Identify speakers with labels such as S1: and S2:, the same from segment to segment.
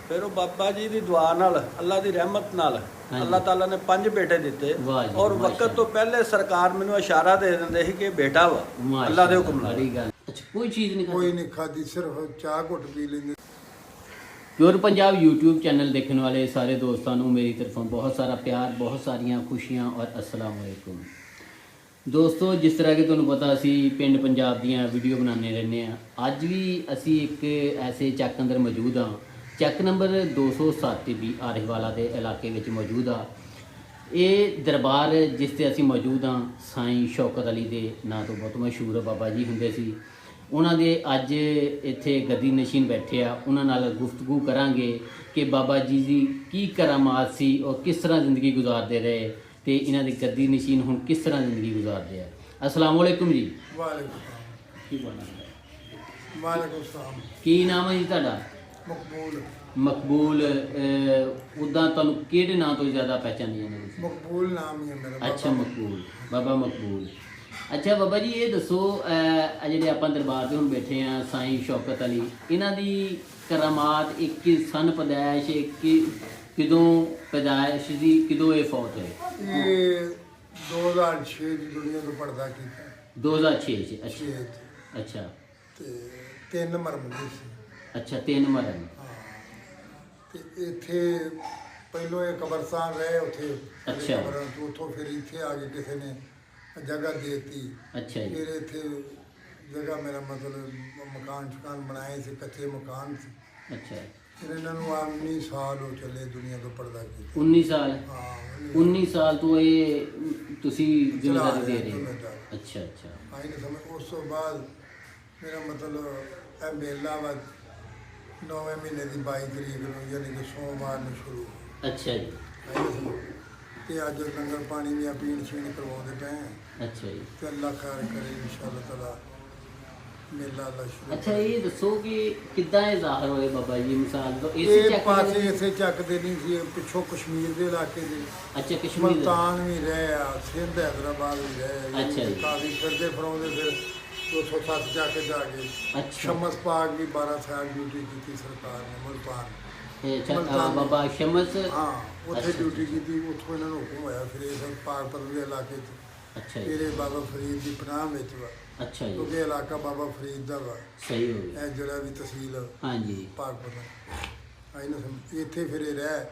S1: ਫਿਰ ਉਹ ਬਾਬਾ ਜੀ ਦੀ ਦੁਆ ਨਾਲ, ਅੱਲਾ ਦੀ ਰਹਿਮਤ ਨਾਲ ਅੱਲਾਹ ਤਾਲਾ ਨੇ 5 ਬੇਟੇ ਦਿੱਤੇ। ਔਰ ਵਕਤ ਤੋਂ ਪਹਿਲੇ ਸਰਕਾਰ ਮੈਨੂੰ ਇਸ਼ਾਰਾ ਦੇ ਦਿੰਦੇ ਸੀ ਕਿ ਬੇਟਾ ਵਾ ਅੱਲਾ ਦੇ ਹੁਕਮ ਨਾਲ।
S2: ਅੱਛਾ, ਕੋਈ ਚੀਜ਼ ਨਹੀਂ
S3: ਕੋਈ ਨਹੀਂ ਖਾਦੀ, ਸਿਰਫ ਚਾਹ ਘੁੱਟ ਪੀ ਲੈਂਦੇ।
S2: ਪਿਓਰ ਪੰਜਾਬ YouTube ਚੈਨਲ ਦੇਖਣ ਵਾਲੇ ਸਾਰੇ ਦੋਸਤਾਂ ਨੂੰ ਮੇਰੀ ਤਰਫੋਂ ਬਹੁਤ ਸਾਰਾ ਪਿਆਰ, ਬਹੁਤ ਸਾਰੀਆਂ ਖੁਸ਼ੀਆਂ ਔਰ अस्सलाम वालेकुम। ਦੋਸਤੋ, ਜਿਸ ਤਰ੍ਹਾਂ ਕਿ ਤੁਹਾਨੂੰ ਪਤਾ ਅਸੀਂ ਪਿੰਡ ਪੰਜਾਬ ਦੀਆਂ ਵੀਡੀਓ ਬਣਾਉਂਦੇ ਰਹਿੰਦੇ ਹਾਂ। ਅੱਜ ਵੀ ਅਸੀਂ ਇੱਕ ਐਸੇ ਚੱਕ ਅੰਦਰ ਮੌਜੂਦ ਹਾਂ, ਚੱਕ ਨੰਬਰ 207 ਵੀ ਆਰਿਫਵਾਲਾ ਦੇ ਇਲਾਕੇ ਵਿੱਚ ਮੌਜੂਦ ਆ। ਇਹ ਦਰਬਾਰ ਜਿਸ ਤੇ ਅਸੀਂ ਮੌਜੂਦ ਹਾਂ, ਸਾਈਂ ਸ਼ੌਕਤ ਅਲੀ ਦੇ ਨਾਂ ਤੋਂ ਬਹੁਤ ਮਸ਼ਹੂਰ ਬਾਬਾ ਜੀ ਹੁੰਦੇ ਸੀ। ਉਹਨਾਂ ਦੇ ਅੱਜ ਇੱਥੇ ਗੱਦੀ ਨਸ਼ੀਨ ਬੈਠੇ ਆ। ਉਹਨਾਂ ਨਾਲ ਗੁਫ਼ਤਗੂ ਕਰਾਂਗੇ ਕਿ ਬਾਬਾ ਜੀ ਦੀ ਕੀ ਕਰਾਮਾਤ ਸੀ ਔਰ ਕਿਸ ਤਰ੍ਹਾਂ ਜ਼ਿੰਦਗੀ ਗੁਜ਼ਾਰਦੇ ਰਹੇ ਤੇ ਇਹਨਾਂ ਦੇ ਗੱਦੀ ਨਸ਼ੀਨ ਹੁਣ ਕਿਸ ਤਰ੍ਹਾਂ ਜ਼ਿੰਦਗੀ ਗੁਜ਼ਾਰਦੇ ਆ। अस्सलाम वालेकुम जी।
S3: ਵਾਲੇਕੁਮ
S2: ਕੀ ਬੋਲਣਾ?
S3: ਵਾਲੇਕੁਮ ਸਲਾਮ।
S2: ਕੀ ਨਾਮ ਹੈ ਜੀ ਤੁਹਾਡਾ?
S3: ਮਕਬੂਲ।
S2: ਮਕਬੂਲ। ਉੱਦਾਂ ਤੁਹਾਨੂੰ ਕਿਹੜੇ ਨਾਂ ਤੋਂ ਜ਼ਿਆਦਾ ਪਹਿਚਾਨੀ ਜਾਂਦੇ ਤੁਸੀਂ?
S3: ਮਕਬੂਲ ਨਾਮ ਹੀ ਹੈ ਮੇਰਾ।
S2: ਅੱਛਾ, ਮਕਬੂਲ, ਬਾਬਾ ਮਕਬੂਲ। ਅੱਛਾ ਬਾਬਾ ਜੀ, ਇਹ ਦੱਸੋ ਜਿਹੜੇ ਆਪਾਂ ਦਰਬਾਰ 'ਤੇ ਹੁਣ ਬੈਠੇ ਆ, ਸਾਈਂ ਸ਼ੌਕਤ ਅਲੀ, ਇਹਨਾਂ ਦੀ ਕਰਾਮਾਤ, ਇੱਕ ਸਨ ਪੈਦਾਇਸ਼, ਕਦੋਂ ਪੈਦਾਇਸ਼ ਦੀ, ਕਦੋਂ ਇਹ ਫੌਤ ਹੋਏ?
S3: ਇਹ 2006 ਦੀ ਦੁਨੀਆ ਤੋਂ ਪਰਦਾ ਕੀਤਾ।
S2: 2006 'ਚ। ਅੱਛਾ
S3: 6 ਚ
S2: ਅੱਛਾ
S3: ਤੇ 3 ਮਰਮੀ ਸੀ।
S2: ਅੱਛਾ, 3 ਮਰਨ।
S3: ਹਾਂ, ਤੇ ਇੱਥੇ ਪਹਿਲੋਂ ਇਹ ਕਬਰਸਤਾਨ ਰਹੇ ਉੱਥੇ।
S2: ਅੱਛਾ।
S3: ਕਬਰਾਂ ਤੋਂ ਉੱਥੋਂ ਫਿਰ ਇੱਥੇ ਆ ਕੇ ਕਿਸੇ ਨੇ ਜਗ੍ਹਾ ਦੇ ਦਿੱਤੀ।
S2: ਅੱਛਾ ਜੀ।
S3: ਫਿਰ ਇੱਥੇ ਜਗ੍ਹਾ, ਮੇਰਾ ਮਤਲਬ ਮਕਾਨ ਸ਼ਕਾਨ ਬਣਾਏ ਸੀ, ਕੱਚੇ ਮਕਾਨ ਸੀ।
S2: ਅੱਛਾ,
S3: ਫਿਰ ਇਹਨਾਂ ਨੂੰ 19 ਸਾਲ ਹੋ ਚੱਲੇ ਦੁਨੀਆ ਤੋਂ ਪਰਦਾ ਕੀਤਾ।
S2: 19 ਸਾਲ?
S3: ਹਾਂ,
S2: 19 ਸਾਲ ਤੋਂ ਇਹ ਤੁਸੀਂ ਜ਼ਿੰਮੇਵਾਰੀ ਦੇ ਰਹੇ ਹੋ?
S3: ਜ਼ਿੰਮੇਵਾਰੀ।
S2: ਅੱਛਾ ਅੱਛਾ।
S3: ਆਈ ਨਹੀਂ ਸਮਝ। ਉਸ ਤੋਂ ਬਾਅਦ ਮੇਰਾ ਮਤਲਬ ਇਹ ਮੇਲਾ ਵਾ 9ਵੇਂ ਮਹੀਨੇ ਦੀ 22 ਤਰੀਕ ਨੂੰ, ਯਾਨੀ ਕਿ ਸੋਮਵਾਰ ਨੂੰ ਸ਼ੁਰੂ ਹੋਇਆ।
S2: ਅੱਛਾ ਜੀ।
S3: ਆਈ ਨਹੀਂ ਸਮਝ। ਤੇ ਅੱਜ ਲੰਗਰ ਪਾਣੀ ਦੀਆਂ ਪੀਣ ਛੀਣ ਕਰਵਾਉਂਦੇ ਪਏ ਹਾਂ।
S2: ਅੱਛਾ ਜੀ।
S3: ਤੇ ਅੱਲਾ ਖੈਰ ਕਰੇ, ਇਨਸ਼ਾਅੱਲਾ ਤਾਲਾ ਮੇਲਾ ਅੱਲਾ ਸ਼ੁਰੂ
S2: ਅੱਛਾ, ਇਹ ਦੱਸੋ ਕਿ ਕਿੱਦਾਂ ਇਹ ਜ਼ਾਹਰ ਹੋਏ ਬਾਬਾ ਜੀ? ਮਿਸਾਲ ਦੋ
S3: ਇਹ ਪਾਸੇ ਇਸੇ ਚੱਕ ਦੇ ਨਹੀਂ ਸੀ, ਪਿੱਛੋਂ ਕਸ਼ਮੀਰ ਦੇ ਇਲਾਕੇ ਦੇ।
S2: ਅੱਛਾ, ਕਸ਼ਮੀਰ ਦੇ।
S3: ਮੁਲਤਾਨ ਵੀ ਰਹੇ ਆ, ਸਿੰਧ ਹੈਦਰਾਬਾਦ ਵੀ ਰਹੇ ਆ।
S2: ਅੱਛਾ ਜੀ।
S3: ਕਾਫੀ ਫਿਰਦੇ ਫਰਾਉਂਦੇ ਫਿਰ 207 ਜਾ ਕੇ
S2: ਅੱਛਾ।
S3: ਸ਼ਮਸ ਪਾਕ ਵੀ 12 ਸਾਲ ਡਿਊਟੀ ਕੀਤੀ ਸਰਕਾਰ ਨੇ ਮੁਲਤਾਨ।
S2: ਇਹ ਅੱਛਾ, ਬਾਬਾ ਸ਼ਮਸ।
S3: ਹਾਂ, ਉੱਥੇ
S2: ਅੱਛਾ।
S3: ਡਿਊਟੀ ਕੀਤੀ। ਉੱਥੋਂ ਇਹਨਾਂ ਨੂੰ ਹੁਕਮ ਹੋਇਆ ਫਿਰ ਇਸ ਪਾਕ ਪਰਵ ਦੇ ਇਲਾਕੇ 'ਚ।
S2: ਅੱਛਾ ਜੀ।
S3: ਮੇਰੇ ਬਾਬਾ ਫਰੀਦ ਦੀ ਪਨਾਹ ਵਿੱਚ ਵਾ,
S2: ਅੱਛਾ ਜੀ।
S3: ਕਿਉਂਕਿ ਇਲਾਕਾ ਬਾਬਾ ਫਰੀਦ ਦਾ ਵਾ।
S2: ਸਹੀ ਹੋ ਗਿਆ।
S3: ਇਹ ਜਿਹੜਾ ਵੀ ਤਹਿਸੀਲ
S2: ਹਾਂਜੀ।
S3: ਪਾਕ ਪਰਵ ਆਈ ਨਾ ਸਮਝ। ਇੱਥੇ ਫਿਰ ਇਹ ਰਹਿ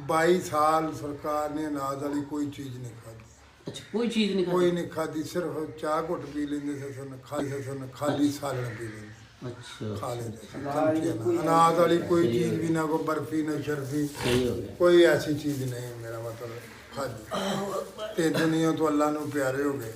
S3: 22 ਸਾਲ ਸਰਕਾਰ ਨੇ ਅਨਾਜ ਵਾਲੀ ਕੋਈ ਚੀਜ਼ ਨਹੀਂ ਖਾਧੀ।
S2: ਅੱਛਾ, ਕੋਈ ਚੀਜ਼ ਨਹੀਂ
S3: ਕੋਈ ਨਹੀਂ ਖਾਧੀ, ਸਿਰਫ ਚਾਹ ਘੁੱਟ ਪੀ ਲੈਂਦੇ ਸਨ, ਖਾਲੀ ਸਾਲਣ ਪੀ ਲੈਂਦੇ।
S2: ਅੱਛਾ,
S3: ਖਾ ਲੈਂਦੇ ਅਨਾਜ ਵਾਲੀ ਕੋਈ ਚੀਜ਼ ਵੀ ਨਾ, ਕੋਈ ਬਰਫੀ ਨਾ ਸ਼ਰਫੀ,
S2: ਸਹੀ ਹੋ ਗਿਆ।
S3: ਕੋਈ ਐਸੀ ਚੀਜ਼ ਨਹੀਂ। ਮੇਰਾ ਮਤਲਬ ਖਾਧੀ ਤੇ ਦੁਨੀਆ ਤੋਂ ਅੱਲਾ ਨੂੰ ਪਿਆਰੇ ਹੋ ਗਏ।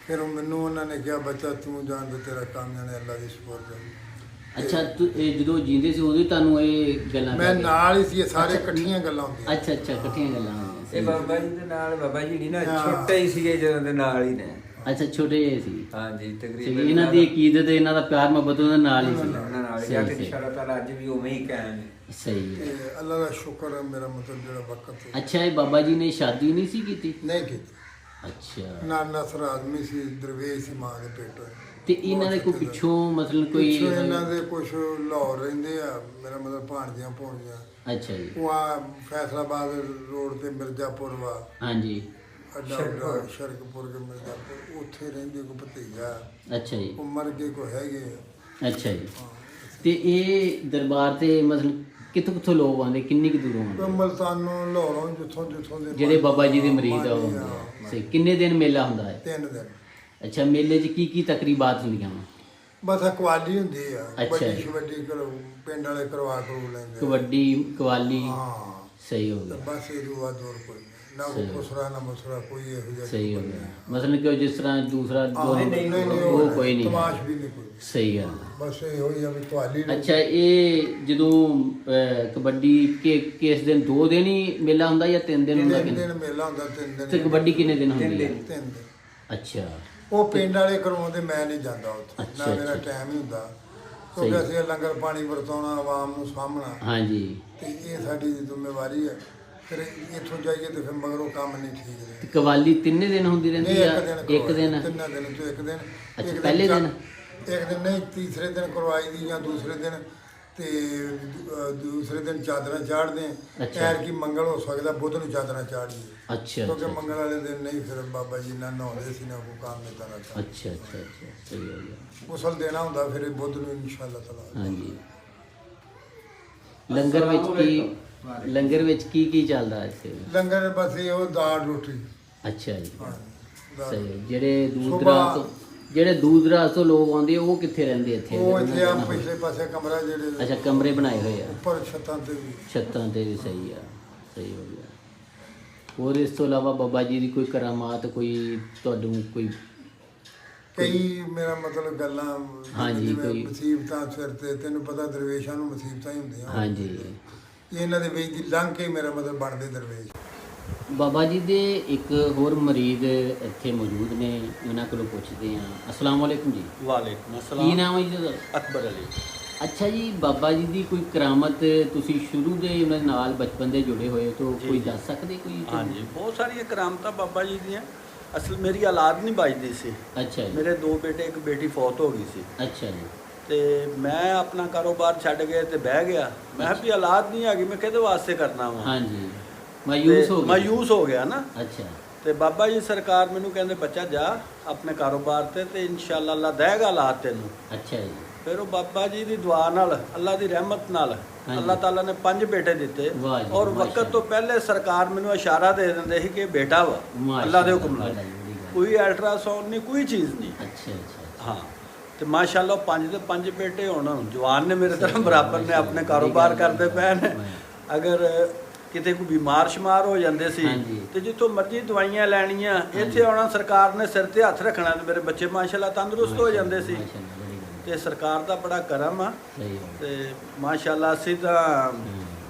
S3: ਫਿਰ ਮੈਨੂੰ ਉਹਨਾਂ ਨੇ ਕਿਹਾ, ਬੱਚਾ ਤੂੰ ਜਾਣ ਤੇ ਤੇਰਾ ਕੰਮ ਜਾਣੇ, ਅੱਲਾ ਦੀ ਸਪੁਰਦ।
S2: ਅੱਛਾ, ਇਹ ਜਦੋਂ ਜੀਂਦੇ ਸੀ ਉਦੋਂ ਹੀ ਤੁਹਾਨੂੰ ਇਹ ਗੱਲਾਂ
S3: ਮੈਂ ਨਾਲ ਹੀ ਸੀ, ਇਹ ਸਾਰੇ ਇਕੱਠੀਆਂ ਗੱਲਾਂ ਹੁੰਦੀਆਂ।
S2: ਅੱਛਾ ਅੱਛਾ, ਇਕੱਠੀਆਂ ਗੱਲਾਂ ਹੁੰਦੀਆਂ
S4: ਇਹ
S2: ਸੀ।
S4: ਬਾਬਾ ਜੀ ਦੇ ਨਾਲ, ਬਾਬਾ ਜੀ ਦੀ ਨਾ
S3: ਹਾਂ।
S4: ਛੋਟੇ ਹੀ ਸੀਗੇ ਜਦੋਂ ਦੇ ਨਾਲ ਹੀ ਨੇ।
S2: ਅੱਛਾ, ਛੋਟੇ ਜਿਹੇ ਸੀ।
S4: ਹਾਂਜੀ,
S2: ਤੇ
S4: ਤਕਰੀਬਨ
S2: ਇਹਨਾਂ ਦੀ ਅਕੀਦਤ, ਇਹਨਾਂ ਦਾ ਪਿਆਰ ਮੁਹੱਬਤ ਉਹਨਾਂ ਨਾਲ ਹੀ ਸੀ।
S4: ਉਹਨਾਂ ਨਾਲ ਹੀ ਆ ਕੇ ਇਨਸ਼ਾਅੱਲਾ ਤਾਲਾ ਅੱਜ ਵੀ ਉਵੇਂ ਹੀ ਕਾਇਮ ਹੈ।
S2: ਸਹੀ ਹੈ।
S3: ਤੇ ਅੱਲਾ ਦਾ ਸ਼ੁਕਰ ਹੈ, ਮੇਰਾ ਮਤਲਬ ਜਿਹੜਾ ਵਕਤ
S2: ਅੱਛਾ, ਇਹ ਬਾਬਾ ਜੀ ਨੇ ਸ਼ਾਦੀ ਨਹੀਂ ਸੀ ਕੀਤੀ?
S3: ਨਹੀਂ ਕੀਤੀ।
S2: ਅੱਛਾ।
S3: ਨਾ ਨਸਰ ਆਦਮੀ ਸੀ, ਦਰਵੇਸ਼ ਸੀ ਮਾਂ ਦੇ ਪੇਟੋਂ।
S2: ਤੇ ਇਹਨਾਂ ਦੇ ਕੋਈ ਪਿੱਛੋਂ ਮਤਲਬ ਕੋਈ?
S3: ਪਿੱਛੋਂ ਇਹਨਾਂ ਦੇ ਕੁਝ ਲਾਹੌਰ ਰਹਿੰਦੇ ਆ, ਮੇਰਾ ਮਤਲਬ ਭਾਣਜੀਆਂ ਭੋਣੀਆਂ।
S2: ਅੱਛਾ ਜੀ।
S3: ਉਹ ਆ ਫੈਸਲਾਬਾਦ ਰੋਡ ਤੇ ਮਿਰਜ਼ਾਪੁਰ ਵਾ,
S2: ਹਾਂਜੀ।
S3: ਅੱਡਾ ਸ਼ਰਕਪੁਰ ਕੇ ਮਿਰਜ਼ਾਪੁਰ, ਉੱਥੇ ਰਹਿੰਦੇ ਕੋ ਭਤੀਜਾ।
S2: ਅੱਛਾ ਜੀ।
S3: ਉਹ ਮਰ ਗਏ ਕੋ ਹੈਗੇ।
S2: ਅੱਛਾ ਜੀ। ਤੇ ਇਹ ਦਰਬਾਰ ਤੇ ਮਤਲਬ ਕਿੱਥੋਂ ਲੋਕ ਆਉਂਦੇ, ਕਿੰਨੀ ਕੁ ਦੂਰੋਂ ਆਉਂਦੇ?
S3: ਮਲਤਾਨੋਂ, ਲਾਹੌਰੋਂ, ਜਿੱਥੋਂ ਦੇ
S2: ਜਿਹੜੇ ਬਾਬਾ ਜੀ ਦੇ ਮਰੀਦ ਆ ਉਹ ਹੁੰਦੇ ਆ। ਸਹੀ। ਕਿੰਨੇ ਦਿਨ ਮੇਲਾ ਹੁੰਦਾ ਹੈ?
S3: 3 ਦਿਨ।
S2: ਅੱਛਾ, ਮੇਲੇ 'ਚ ਕੀ ਤਕਰੀਬਾਤ ਹੁੰਦੀਆਂ ਵਾ?
S3: ਬਸ ਕਵਾਲੀ ਹੁੰਦੀ ਆ,
S2: ਅੱਛਾ
S3: ਵੱਡੀ
S2: ਜੀ।
S3: ਵੱਡੀ ਪਿੰਡ ਵਾਲੇ ਕਰਵਾ ਲੈਂਦੇ।
S2: ਕਬੱਡੀ, ਕਵਾਲੀ।
S3: ਹਾਂ,
S2: ਸਹੀ ਹੋ
S3: ਤੇ
S2: ਗਿਆ।
S3: ਬਸ ਇਹ ਤੋਂ ਬਾਅਦ ਹੋਰ ਕੋਈ ਨਹੀਂ। ਨਾ
S2: ਸਹੀ।
S3: ਕੋਈ ਖੁਸਰਾ ਨਾ ਮਸਰਾ, ਕੋਈ ਇਹੋ ਜਿਹਾ
S2: ਸਹੀ ਹੋ ਗਿਆ। ਮਤਲਬ ਕਿ ਜਿਸ ਤਰ੍ਹਾਂ ਦੂਸਰਾ
S3: ਨਹੀਂ
S2: ਉਹ ਕੋਈ ਨਹੀਂ।
S3: ਤਮਾਸ਼ ਵੀ ਨਹੀਂ ਕੋਈ।
S2: ਸਹੀ ਗੱਲ।
S3: ਬਸ ਇਹ ਹੋਈ ਆ ਵੀ ਕਵਾਲੀ।
S2: ਅੱਛਾ, ਇਹ ਜਦੋਂ ਕਬੱਡੀ ਕਿਸ ਦਿਨ 2 ਦਿਨ ਹੀ ਮੇਲਾ ਹੁੰਦਾ ਜਾਂ 3 ਦਿਨ ਹੁੰਦਾ?
S3: 3 ਦਿਨ ਮੇਲਾ ਹੁੰਦਾ। 3 ਦਿਨ
S2: ਤੇ ਕਬੱਡੀ ਕਿੰਨੇ ਦਿਨ ਹੁੰਦੀ ਹੈ?
S3: 3 ਦਿਨ।
S2: ਅੱਛਾ।
S3: ਉਹ ਪਿੰਡ ਵਾਲੇ ਕਰਵਾਉਂਦੇ, ਮੈਂ ਨਹੀਂ ਜਾਂਦਾ ਉੱਥੇ,
S2: ਅੱਛਾ,
S3: ਨਾ ਮੇਰਾ
S2: ਅੱਛਾ।
S3: ਟਾਈਮ ਹੀ ਹੁੰਦਾ, ਕਿਉਂਕਿ ਅਸੀਂ ਲੰਗਰ ਪਾਣੀ ਵਰਤਾਉਣਾ, ਆਵਾਮ ਨੂੰ ਸਾਂਭਣਾ,
S2: ਹਾਂਜੀ।
S3: ਤੇ ਇਹ ਸਾਡੀ ਜ਼ਿੰਮੇਵਾਰੀ ਹੈ। ਫਿਰ ਇੱਥੋਂ ਜਾਈਏ ਤੇ ਫਿਰ ਮਗਰੋਂ ਕੰਮ ਨਹੀਂ ਠੀਕ
S2: ਤੇ
S3: ਰਹੇ।
S2: ਕਵਾਲੀ 3 ਦਿਨ ਹੁੰਦੀ ਰਹਿੰਦੀ
S3: ਨਹੀਂ,
S2: ਆ?
S3: ਇੱਕ
S2: ਦਿਨ?
S3: 3 ਦਿਨ ਚੋਂ 1 ਦਿਨ।
S2: ਅੱਛਾ, ਪਹਿਲੇ ਦਿਨ?
S3: ਇੱਕ ਦਿਨ ਨਹੀਂ, ਤੀਸਰੇ ਦਿਨ ਕਰਵਾਈ ਦੀ ਜਾਂ ਦੂਸਰੇ ਦਿਨ ਤੇ ਦੂਸਰੇ ਦਿਨ ਚਾਦਰਾਂ ਚਾੜਦੇ
S2: ਅੱਛਾ।
S3: ਐਰ ਕੀ ਮੰਗਲ ਹੋ ਸਕਦਾ ਬੁੱਧ ਨੂੰ ਚਾਦਰਾਂ ਚਾੜੀਏ
S2: ਅੱਛਾ
S3: ਕਿਉਂਕਿ
S2: ਅੱਛਾ
S3: ਮੰਗਲ ਵਾਲੇ ਦਿਨ ਨਹੀਂ ਫਿਰ ਬਾਬਾ ਜੀ ਨਾ ਨਹਾਉਂਦੇ ਸੀ ਨਾ ਕੋਈ ਕੰਮ ਨਹੀਂ ਕਰਦਾ
S2: ਅੱਛਾ ਅੱਛਾ ਅੱਛਾ ਸਹੀ ਹੋ ਗਿਆ।
S3: ਮੁਸਲ ਦੇਣਾ ਹੁੰਦਾ ਫਿਰ ਇਹ ਬੁੱਧ ਨੂੰ ਇਨਸ਼ਾਅੱਲਾ ਤਾਲਾ।
S2: ਹਾਂਜੀ ਲੰਗਰ ਵਿੱਚ ਕੀ ਚੱਲਦਾ ਇੱਥੇ?
S3: ਲੰਗਰ ਬਸ ਇਹ ਉਹ ਦਾਲ ਰੋਟੀ।
S2: ਅੱਛਾ ਜੀ
S3: ਹਾਂ ਦਾਲ।
S2: ਸਹੀ ਹੈ। ਜਿਹੜੇ
S3: ਸੁਬਾਹ
S2: ਦੂਰ ਦਰਾਜ ਤੋਂ ਲੋਕ ਆਉਂਦੇ ਉਹ ਕਿੱਥੇ ਰਹਿੰਦੇ ਇੱਥੇ?
S3: ਉਹ ਇੱਥੇ ਆ ਪਿਛਲੇ ਪਾਸੇ ਕਮਰਾ ਜਿਹੜੇ
S2: ਅੱਛਾ ਕਮਰੇ ਬਣਾਏ ਹੋਏ ਆ
S3: ਉੱਪਰ ਛੱਤਾਂ ਤੇ ਵੀ।
S2: ਛੱਤਾਂ ਤੇ ਵੀ ਸਹੀ ਆ ਸਹੀ ਹੋ ਗਿਆ। ਹੋਰ ਇਸ ਤੋਂ ਇਲਾਵਾ ਬਾਬਾ ਜੀ ਦੀ ਕੋਈ ਕਰਾਮਾਤ ਕੋਈ ਤੁਹਾਨੂੰ ਕੋਈ
S3: ਕਈ ਮੇਰਾ ਮਤਲਬ ਗੱਲਾਂ
S2: ਹਾਂਜੀ,
S3: ਜਿਵੇਂ
S2: ਕੋਈ-
S3: ਮੁਸੀਬਤਾਂ ਸਿਰ ਤੇ ਤੈਨੂੰ ਪਤਾ ਦਰਵੇਸ਼ਾਂ ਨੂੰ ਮੁਸੀਬਤਾਂ ਹੀ ਹੁੰਦੀਆਂ।
S2: ਹਾਂਜੀ
S3: ਇਹਨਾਂ ਦੇ ਵਿੱਚ ਦੀ ਲੰਘ ਕੇ ਮੇਰਾ ਮਤਲਬ ਬਣਦੇ ਦਰਵੇਸ਼।
S2: ਬਾਬਾ ਜੀ ਦੇ ਇੱਕ ਹੋਰ ਮਰੀਜ਼ ਇੱਥੇ ਮੌਜੂਦ ਨੇ, ਉਹਨਾਂ ਕੋਲੋਂ ਪੁੱਛਦੇ ਹਾਂ। ਅਸਲਾਮ ਵਾਲੇਕੁਮ ਜੀ।
S1: ਵਾਲੇਕੁਮ
S2: ਕੀ
S1: ਅਸਲਾਮ।
S2: ਨਾਮ ਹੈ ਜੀ ਤੁਹਾਡਾ?
S1: ਅਕਬਰ ਅਲੀ।
S2: ਅੱਛਾ ਜੀ, ਬਾਬਾ ਜੀ ਦੀ ਕੋਈ ਕਰਾਮਤ ਤੁਸੀਂ ਸ਼ੁਰੂ ਦੇ ਉਹਨਾਂ ਦੇ ਨਾਲ ਬਚਪਨ ਦੇ ਜੁੜੇ ਹੋਏ ਤੋਂ
S1: ਜੀ,
S2: ਕੋਈ
S1: ਜੀ।
S2: ਦੱਸ ਸਕਦੇ ਕੋਈ?
S1: ਹਾਂਜੀ ਬਹੁਤ ਸਾਰੀਆਂ ਕਰਾਮਤਾਂ ਬਾਬਾ ਜੀ ਦੀਆਂ। ਅਸਲ ਮੇਰੀ ਔਲਾਦ ਨਹੀਂ ਬਚਦੀ ਸੀ।
S2: ਅੱਛਾ ਜੀ
S1: ਮੇਰੇ 2 ਬੇਟੇ 1 ਬੇਟੀ ਫੌਤ ਹੋ ਗਈ ਸੀ
S2: ਅੱਛਾ ਜੀ
S1: ਤੇ ਮੈਂ ਆਪਣਾ ਕਾਰੋਬਾਰ ਛੱਡ ਕੇ ਤੇ ਬਹਿ ਗਿਆ। ਮੈਂ ਕਿਹਾ ਵੀ ਔਲਾਦ ਨਹੀਂ ਹੈਗੀ, ਮੈਂ ਕਿਹਦੇ ਵਾਸਤੇ ਕਰਨਾ ਵਾ।
S2: ਹਾਂਜੀ ਮਾਯੂਸ ਹੋ ਗਏ।
S1: ਮਾਯੂਸ ਹੋ ਗਿਆ ਨਾ।
S2: ਅੱਛਾ
S1: ਤੇ ਬਾਬਾ ਜੀ ਸਰਕਾਰ ਮੈਨੂੰ ਕਹਿੰਦੇ ਬੱਚਾ ਜਾ ਆਪਣੇ ਕਾਰੋਬਾਰ ਤੇ ਇਨਸ਼ਾਅੱਲਾ ਅੱਲਾ ਦੇਗਾ ਔਲਾਦ ਤੈਨੂੰ।
S2: ਅੱਛਾ ਜੀ
S1: ਫਿਰ ਉਹ ਬਾਬਾ ਜੀ ਦੀ ਦੁਆ ਨਾਲ ਅੱਲਾ ਦੀ ਰਹਿਮਤ ਨਾਲ
S2: ਹਾਂਜੀ।
S1: ਅੱਲਾਹ ਤਾਲਾ ਨੇ 5 ਬੇਟੇ ਦਿੱਤੇ
S2: ਵਾਹ ਜੀ,
S1: ਔਰ
S2: ਮਾਸ਼ਾ
S1: ਵਕਤ ਤੋਂ ਪਹਿਲੇ ਸਰਕਾਰ ਮੈਨੂੰ ਇਸ਼ਾਰਾ ਦੇ ਦਿੰਦੇ ਸੀ ਕਿ ਇਹ ਬੇਟਾ ਵਾ
S2: ਮਾਸ਼ਾ
S1: ਅੱਲਾ ਦੇ ਹੁਕਮ
S2: ਅੱਲਾ
S1: ਨਾਲ।
S2: ਦੀ ਬੜੀ ਗੱਲ।
S1: ਕੋਈ ਅਲਟਰਾਸਾਊਂਡ ਨਹੀਂ, ਕੋਈ ਚੀਜ਼ ਨਹੀਂ।
S2: ਅੱਛਾ ਅੱਛਾ
S1: ਹਾਂ ਤੇ ਮਾਸ਼ਾਅੱਲਾ 5 ਦੇ 5 ਬੇਟੇ ਹੁਣ ਜਵਾਨ ਨੇ ਮੇਰੇ ਤਰ੍ਹਾਂ
S2: ਸਹੀ,
S1: ਬਰਾਬਰ ਨੇ,
S2: ਮਾਸ਼ਾਅੱਲਾ,
S1: ਆਪਣੇ
S2: ਬੜੀ
S1: ਕਾਰੋਬਾਰ
S2: ਗੱਲ
S1: ਕਰਦੇ ਪਏ ਨੇ।
S2: ਹਾਂ।
S1: ਅਗਰ ਕਿਤੇ ਕੋਈ ਬਿਮਾਰ ਸ਼ਮਾਰ ਹੋ ਜਾਂਦੇ ਸੀ
S2: ਹਾਂਜੀ।
S1: ਤੇ ਜਿੱਥੋਂ ਮਰਜ਼ੀ ਦਵਾਈਆਂ ਲੈਣੀਆਂ, ਇੱਥੇ ਆਉਣਾ, ਸਰਕਾਰ ਨੇ ਸਿਰ ਤੇ ਹੱਥ ਰੱਖਣਾ ਤੇ ਮੇਰੇ ਬੱਚੇ ਮਾਸ਼ਾਅੱਲਾ ਤੰਦਰੁਸਤ ਹੋ ਜਾਂਦੇ ਸੀ।
S2: ਮਾਸ਼ਾਅੱਲਾ, ਬੜੀ ਗੱਲ।
S1: ਤੇ ਸਰਕਾਰ ਦਾ ਬੜਾ ਕਰਮ ਆ
S2: ਸਹੀ ਹੈ।
S1: ਤੇ ਮਾਸ਼ਾਅੱਲਾ ਅਸੀਂ ਤਾਂ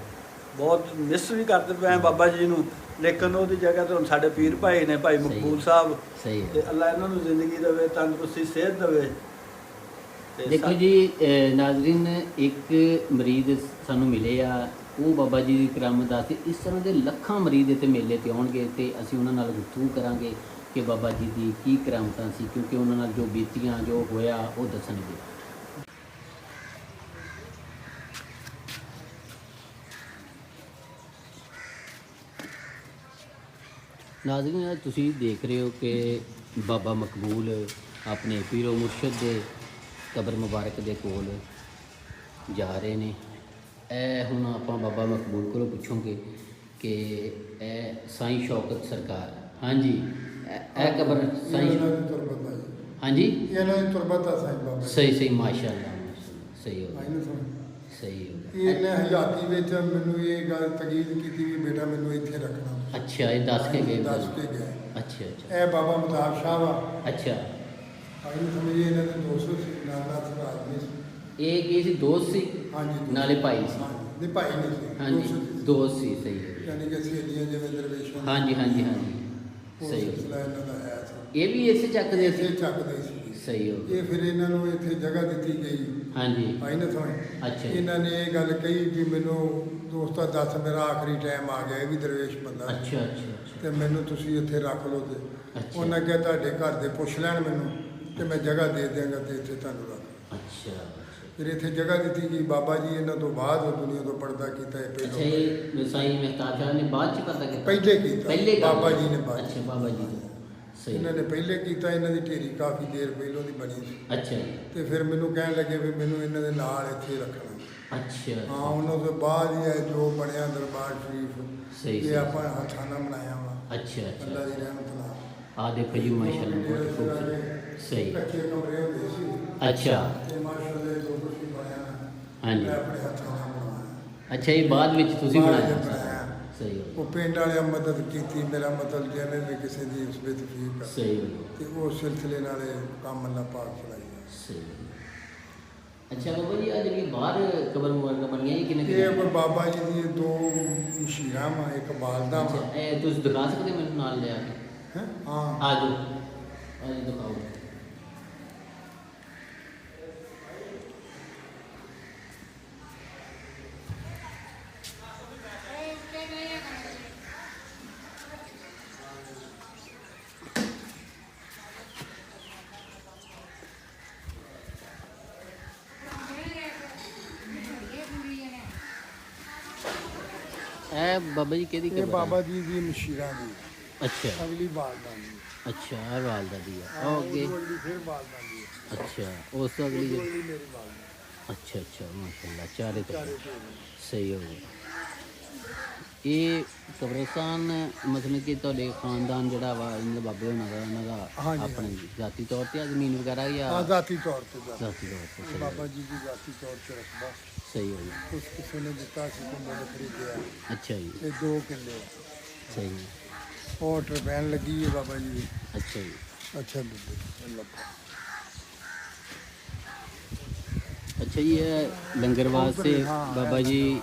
S1: ਬਹੁਤ ਮਿਸ ਵੀ ਕਰਦੇ ਪਏ ਹਾਂ ਬਾਬਾ ਜੀ ਨੂੰ, ਲੇਕਿਨ ਉਹਦੀ ਜਗ੍ਹਾ ਤੇ ਹੁਣ ਸਾਡੇ ਪੀਰ ਭਾਈ ਨੇ, ਭਾਈ
S2: ਸਹੀ
S1: ਮਕਬੂਲ
S2: ਹੈ।
S1: ਸਾਹਿਬ।
S2: ਸਹੀ ਹੈ।
S1: ਤੇ ਅੱਲਾ ਇਹਨਾਂ ਨੂੰ ਜ਼ਿੰਦਗੀ ਦੇਵੇ, ਤੰਦਰੁਸਤੀ, ਸਿਹਤ ਦੇਵੇ। ਤੇ
S2: ਦੇਖੋ ਜੀ ਨਾਜ਼ਰੀਨ, ਇੱਕ ਮਰੀਜ਼ ਸਾਨੂੰ ਮਿਲੇ ਆ, ਉਹ ਬਾਬਾ ਜੀ ਦੀ ਕਰਾਮਤ ਦੱਸਦੇ। ਇਸ ਤਰ੍ਹਾਂ ਦੇ ਲੱਖਾਂ ਮਰੀਜ਼ ਇੱਥੇ ਮੇਲੇ ਤੇ ਆਉਣਗੇ ਤੇ ਅਸੀਂ ਉਹਨਾਂ ਨਾਲ ਗੁਫ਼ਤਗੂ ਕਰਾਂਗੇ ਕਿ ਬਾਬਾ ਜੀ ਦੀ ਕੀ ਕਰਾਮਤਾਂ ਸੀ, ਕਿਉਂਕਿ ਉਹਨਾਂ ਨਾਲ ਜੋ ਬੀਤੀਆਂ, ਜੋ ਹੋਇਆ, ਉਹ ਦੱਸਣਗੇ। ਨਾਜ਼ਰੀਨ, ਤੁਸੀਂ ਦੇਖ ਰਹੇ ਹੋ ਕਿ ਬਾਬਾ ਮਕਬੂਲ ਆਪਣੇ ਪੀਰੋ ਮੁਰਸ਼ਦ ਦੇ ਕਬਰ ਮੁਬਾਰਕ ਦੇ ਕੋਲ ਜਾ ਰਹੇ ਨੇ। ਇਹ ਹੁਣ ਆਪਾਂ ਬਾਬਾ ਮਕਬੂਲ ਕੋਲੋਂ ਪੁੱਛਾਂਗੇ ਕਿ ਇਹ ਸਾਈਂ ਸ਼ੌਕਤ ਸਰਕਾਰ, ਹਾਂਜੀ ਇਹ ਕਬਰ ਸਾਈਂ,
S3: ਇਹਨਾਂ ਦੀ ਤੁਰਬਤ ਆ ਜੀ।
S2: ਹਾਂਜੀ
S3: ਇਹਨਾਂ ਦੀ ਤੁਰਬਤ ਆ ਸਾਈਂ ਬਾਬਾ ਜੀ।
S2: ਸਹੀ ਮਾਸ਼ਾਅੱਲਾ ਮਾਸ਼ਾਅੱਲਾ, ਸਹੀ ਹੋ
S3: ਆਈ
S2: ਗਿਆ
S3: ਨਾ ਸੁਣ।
S2: ਸਹੀ ਹੋ ਗਿਆ।
S3: ਇਹਨੇ ਹਯਾਤੀ ਵਿੱਚ ਮੈਨੂੰ ਇਹ ਗੱਲ ਤਕੀਦ ਕੀਤੀ ਵੀ ਬੇਟਾ ਮੈਨੂੰ ਇੱਥੇ ਰੱਖਣਾ।
S2: ਅੱਛਾ, ਇਹ ਦੱਸ ਕੇ ਗਏ?
S3: ਦੱਸ ਕੇ ਗਏ।
S2: ਅੱਛਾ ਅੱਛਾ
S3: ਇਹ ਬਾਬਾ ਮਤਾਬ ਸ਼ਾਹ ਵਾ।
S2: ਅੱਛਾ।
S3: ਆਈ ਨੂੰ ਸਮਝੇ ਇਹਨਾਂ ਦੇ 200 ਸੀ, ਨਾਨਾ ਸਰਾਜ ਨਹੀਂ ਸੀ।
S2: ਇਹ ਕੀ ਸੀ, ਦੋਸਤ ਸੀ?
S3: ਹਾਂਜੀ ਦੋਸਤ।
S2: ਨਾਲੇ ਭਾਈ ਸੀ?
S3: ਹਾਂਜੀ, ਨਹੀਂ ਭਾਈ ਨਹੀਂ ਸੀ।
S2: ਹਾਂਜੀ
S3: ਦੋਸਤ ਸੀ।
S2: ਦੋਸਤ ਸੀ, ਸਹੀ ਹੈ।
S3: ਯਾਨੀ ਕਿ ਸਹੇਲੀਆਂ ਜਿਵੇਂ ਦਰਵੇਸ਼ਾਂ।
S2: ਹਾਂਜੀ ਹਾਂਜੀ ਹਾਂਜੀ
S3: ਉਹ
S2: ਸਹੀ
S3: ਸਿਲਸਿਲਾ
S2: ਹੈ।
S3: ਇਹਨਾਂ ਦਾ ਹੈ ਸੀ।
S2: ਇਹ ਵੀ ਇਸੇ ਚੱਕ ਦੇ
S3: ਇੱਥੇ
S2: ਸੀ?
S3: ਚੱਕਦੇ ਸੀ।
S2: ਸਹੀ ਹੋ ਗਿਆ।
S3: ਇਹ ਫਿਰ ਇਹਨਾਂ ਨੂੰ ਇੱਥੇ ਜਗ੍ਹਾ ਦਿੱਤੀ ਗਈ।
S2: ਹਾਂਜੀ
S3: ਆਈ ਨਾ ਸਮਝ।
S2: ਅੱਛਾ ਜੀ।
S3: ਇਹਨਾਂ ਨੇ ਇਹ ਗੱਲ ਕਹੀ ਵੀ ਮੈਨੂੰ ਦੋਸਤਾ ਦੱਸ, ਮੇਰਾ ਆਖਰੀ ਟਾਈਮ ਆ ਗਿਆ, ਇਹ ਵੀ ਦਰਵੇਸ਼ ਬੰਦਾ ਸੀ।
S2: ਅੱਛਾ ਅੱਛਾ ਅੱਛਾ
S3: ਤੇ ਮੈਨੂੰ ਤੁਸੀਂ ਇੱਥੇ ਰੱਖ ਲਓ। ਤੇ
S2: ਅੱਛਾ।
S3: ਉਹਨਾਂ ਕਿਹਾ ਤੁਹਾਡੇ ਘਰ ਦੇ ਪੁੱਛ ਲੈਣ ਮੈਨੂੰ ਤੇ ਮੈਂ ਜਗ੍ਹਾ ਦੇ ਦਿਆਂਗਾ ਤੇ ਇੱਥੇ ਤੁਹਾਨੂੰ ਰੱਖ।
S2: ਅੱਛਾ ਅੱਛਾ।
S3: ਫਿਰ ਇੱਥੇ ਜਗ੍ਹਾ ਦਿੱਤੀ ਗਈ। ਬਾਬਾ ਜੀ ਇਹਨਾਂ ਤੋਂ ਬਾਅਦ ਉਹ ਦੁਨੀਆ ਤੋਂ ਪਰਦਾ ਕੀਤਾ ਹੈ
S2: ਅੱਛਾ,
S3: ਪਹਿਲਾਂ।
S2: ਇਹ ਸਾਈਂ ਮਹਿਤਾਬ ਸ਼ਾਹ ਨੇ ਬਾਅਦ ਚ ਪਤਾ ਕੀਤਾ?
S3: ਪਹਿਲੇ ਕੀਤਾ।
S2: ਪਹਿਲੇ ਕਰ
S3: ਬਾਬਾ
S2: ਲਿਆ।
S3: ਜੀ ਨੇ ਬਾਅਦ ਚ।
S2: ਅੱਛਾ, ਬਾਬਾ ਜੀ ਨੇ। ਸਹੀ।
S3: ਇਹਨਾਂ ਨੇ ਪਹਿਲੇ ਕੀਤਾ। ਇਹਨਾਂ ਦੀ ਢੇਰੀ ਕਾਫੀ ਦੇਰ ਪਹਿਲੋਂ ਦੀ ਬਣੀ ਸੀ।
S2: ਅੱਛਾ
S3: ਤੇ ਫਿਰ ਮੈਨੂੰ ਕਹਿਣ ਲੱਗੇ ਵੀ ਮੈਨੂੰ ਇਹਨਾਂ ਦੇ ਨਾਲ ਇੱਥੇ ਰੱਖਣਾ।
S2: ਅੱਛਾ
S3: ਹਾਂ, ਉਹਨਾਂ ਤੋਂ ਬਾਅਦ ਹੀ ਇਹ ਜੋ ਬਣਿਆ ਦਰਬਾਰ ਸ਼ਰੀਫ,
S2: ਸਹੀ,
S3: ਇਹ
S2: ਸਹੀ।
S3: ਆਪਾਂ ਹੱਥਾਂ ਨਾਲ ਬਣਾਇਆ ਵਾ
S2: ਅੱਛਾ
S3: ਅੱਲਾ
S2: ਅੱਛਾ।
S3: ਦੀ ਰਹਿਮਤ ਨਾਲ।
S2: ਆ ਦੇਖੋ ਜੀ ਮਾਸ਼ਾਅੱਲਾ, ਬਹੁਤ ਖੂਬਸੂਰਤ। ਸਹੀ।
S3: ਕੱਚੇ ਕਮਰੇ ਹੁੰਦੇ ਸੀ
S2: ਅੱਛਾ
S3: ਤੇ ਮਾਸ਼ਾਅੱਲਾ ਜੋ ਕੁਝ ਵੀ ਬਣਿਆ ਨਾ,
S2: ਹਾਂਜੀ।
S3: ਮੈਂ ਆਪਣੇ ਹੱਥਾਂ ਨਾਲ ਬਣਾਇਆ।
S2: ਅੱਛਾ, ਇਹ ਬਾਅਦ ਵਿੱਚ ਤੁਸੀਂ
S3: ਬਾਅਦ
S2: ਬਣਾਇਆ?
S3: ਚ ਬਣਾਇਆ।
S2: ਸਹੀ ਹੋ
S3: ਉਹ ਪਿੰਡ ਵਾਲਿਆਂ ਮਦਦ ਕੀਤੀ। ਮੇਰਾ ਮਤਲਬ ਜਿਵੇਂ ਵੀ ਕਿਸੇ ਦੀ ਉਸ ਵਿੱਚ ਤਕਲੀਫ
S2: ਗਿਆ। ਸਹੀ ਹੋ ਗਿਆ।
S3: ਤੇ ਉਹ ਸਿਲਸਿਲੇ ਨਾਲ ਇਹ ਕੰਮ ਅੱਲਾ ਪਾਕ ਚਲਾਈ।
S2: ਸਹੀ ਹੋ ਗਿਆ। ਅੱਛਾ ਬਾਬਾ ਜੀ, ਆ ਜਿਹੜੀ ਬਾਹਰ ਕਬਰ ਮੁਬਾਰਕ ਬਣੀਆਂ ਇਹ ਕਿੰਨੇ
S3: ਇਹ ਕੋਈ ਬਾਬਾ ਜੀ ਦੀ 2 ਮਸ਼ੀਰਾਂ ਵਾ, ਇੱਕ ਬਾਲਦਾ ਵਾ।
S2: ਅੱਛਾ, ਇਹ ਤੁਸੀਂ ਦਿਖਾ ਸਕਦੇ ਹੋ ਮੈਨੂੰ ਨਾਲ ਲਿਆ ਕੇ?
S3: ਹੈਂ? ਹਾਂ।
S2: ਆ ਜਾਓ, ਆ ਜੀ ਦਿਖਾਓ। ਇਹ ਬਾਬਾ ਜੀ ਕਿਹਦੀ
S3: ਇਹ
S2: ਕਬਰ
S3: ਬਾਬਾ ਜੀ ਦੀ ਮਸ਼ੀਰਾਂ ਦੀ
S2: ਅੱਛਾ
S3: ਅਗਲੀ ਬਾਲਦਾਨ ਦੀ
S2: ਅੱਛਾ ਇਹ ਵਾਲਦਾ ਦੀ ਆ ਉਹ ਅੱਗੇ
S3: ਅਗਲੀ ਫਿਰ ਬਾਲਦਾਨ ਦੀ
S2: ਅੱਛਾ ਉਸ ਤੋਂ ਅਗਲੀ ਜਿਹੜੀ-
S3: ਅਗਲੀ ਮੇਰੀ ਬਾਲਦਾਨ
S2: ਅੱਛਾ ਅੱਛਾ ਮਾਸ਼ਾਅੱਲਾ ਚਾਰੇ ਤੋਂ
S3: ਚਾਰੇ ਤੇ
S2: ਸਹੀ ਹੋ ਗਿਆ ਇਹ ਕਬਰਸਤਾਨ ਮਤਲਬ ਕਿ ਤੁਹਾਡੇ ਖਾਨਦਾਨ ਜਿਹੜਾ ਵਾ ਇਹਨਾਂ ਦੇ ਬਾਬੇ ਹੋਣਾ ਦਾ ਉਹਨਾਂ ਦਾ
S3: ਹਾਂਜੀ,
S2: ਆਪਣੇ ਜਾਤੀ ਤੌਰ ਤੇ ਆ ਜ਼ਮੀਨ ਵਗੈਰਾ ਜਾਂ
S3: ਆਜ਼ਾਦੀ ਤੌਰ ਤੇ ਦਾ
S2: ਜਾਤੀ ਤੌਰ ਤੇ ਸਹੀ
S3: ਬਾਬਾ ਜੀ ਦੀ ਜਾਤੀ ਤੌਰ ਤੇ ਰਸਬਾ
S2: ਸਹੀ ਹੋ ਗਿਆ
S3: ਕੁਛ ਕਿਸੇ ਨੇ ਦਿੱਤਾ ਸੀ ਤੋਂ ਮੁੱਲ ਖਰੀਦਿਆ
S2: ਅੱਛਾ ਜੀ
S3: ਇਹ 2 ਕਿੱਲੇ
S2: ਸਹੀ ਹੈ।
S3: ਉਹ ਟਰਬੈਨ ਲੱਗੀ ਹੈ ਬਾਬਾ ਜੀ ਦੀ
S2: ਅੱਛਾ ਜੀ
S3: ਅੱਛਾ ਬੁੱਢੇ ਲੱਗਾ
S2: ਅੱਛਾ ਜੀ ਇਹ ਲੰਗਰ ਵਾਸਤੇ
S3: ਹਾਂ,
S2: ਬਾਬਾ ਜੀ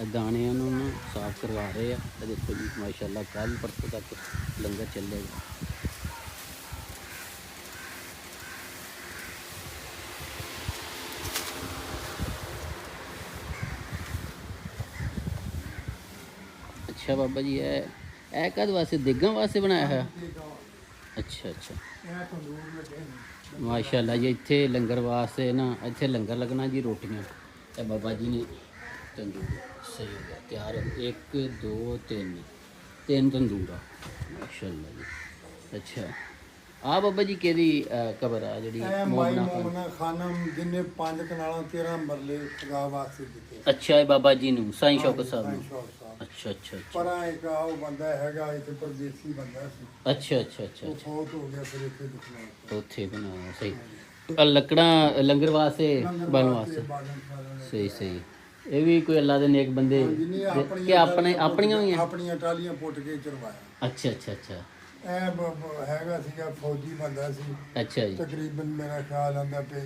S2: ਦਾਣਿਆਂ ਨੂੰ ਨਾ ਸਾਫ਼ ਕਰਵਾ ਰਹੇ ਆ ਇਹ ਦੇਖੋ ਜੀ ਮਾਸ਼ਾਅੱਲਾ ਕੱਲ ਪਰਸੋਂ ਤੱਕ ਲੰਗਰ ਚੱਲੇਗਾ ਅੱਛਾ ਬਾਬਾ ਜੀ ਇਹ ਕਦ ਵਾਸਤੇ ਦੇਗਾਂ ਵਾਸਤੇ ਬਣਾਇਆ ਹੈ ਅੱਛਾ ਅੱਛਾ
S3: ਇਹ ਤੰਦੂਰ ਲੱਗੇ ਨੇ
S2: ਮਾਸ਼ਾਅੱਲਾ ਜੀ ਇੱਥੇ ਲੰਗਰ ਵਾਸਤੇ ਨਾ ਇੱਥੇ ਲੰਗਰ ਲੱਗਣਾ ਜੀ ਰੋਟੀਆਂ ਇਹ ਬਾਬਾ ਜੀ ਨੇ ਤੰਦੂਰ ਸਹੀ ਹੋ ਗਿਆ ਤਿਆਰ 1 2 3 ਤੰਦੂਰ ਆ ਮਾਸ਼ਾਅੱਲਾ ਜੀ ਅੱਛਾ ਆ ਬਾਬਾ ਜੀ ਕਿਹਦੀ ਕਬਰ ਆ ਜਿਹੜੀ
S3: ਇਹ ਮਾਈ
S2: ਮੋਮਨਾ ਖਾਨ?
S3: ਮੋਮਨਾ ਖਾਨਮ ਜਿੰਨੇ 5 ਕਨਾਲਾਂ 13 ਮਰਲੇ ਖੁਦਾ ਵਾਸਤੇ ਦਿੱਤੇ
S2: ਅੱਛਾ ਇਹ ਬਾਬਾ ਜੀ ਨੂੰ ਸਾਈਂ ਸ਼ੌਕਤ ਸਾਹਿਬ ਨੂੰ
S3: ਸ਼ੌਕ ਸਾਹਿਬ
S2: ਅੱਛਾ ਅੱਛਾ ਅੱਛਾ
S3: ਪਰ ਇੱਕ ਆ ਉਹ ਬੰਦਾ ਹੈਗਾ ਇੱਥੇ ਪਰਦੇਸੀ ਬੰਦਾ ਸੀ
S2: ਅੱਛਾ ਅੱਛਾ ਅੱਛਾ
S3: ਉਹ ਫੌਤ ਹੋ ਗਿਆ ਫਿਰ ਇੱਥੇ ਦੁਖਣਾ
S2: ਉੱਥੇ ਬਣਾਇਆ ਸਹੀ ਆਹ ਲੱਕੜਾਂ ਲੰਗਰ ਵਾਸਤੇ ਬਣਨ ਵਾਸਤੇ
S3: ਬਾਗਨ ਸਾਰਿਆਂ ਨੇ
S2: ਸਹੀ ਸਹੀ ਇਹ ਵੀ ਕੋਈ ਅੱਲਾ ਦੇ ਨੇਕ ਬੰਦੇ
S3: ਜਿੰਨੀ
S2: ਕਿ ਆਪਣੇ ਆਪਣੀਆਂ ਵੀ ਆ
S3: ਆਪਣੀਆਂ ਟਾਲੀਆਂ ਪੁੱਟ ਕੇ ਚਰਵਾਇਆ
S2: ਅੱਛਾ ਅੱਛਾ ਅੱਛਾ
S3: ਇਹ ਹੈਗਾ ਸੀਗਾ ਫੌਜੀ ਬੰਦਾ ਸੀ
S2: ਅੱਛਾ ਜੀ
S3: ਤਕਰੀਬਨ ਮੇਰਾ ਖਿਆਲ ਆਂਦਾ ਤੇ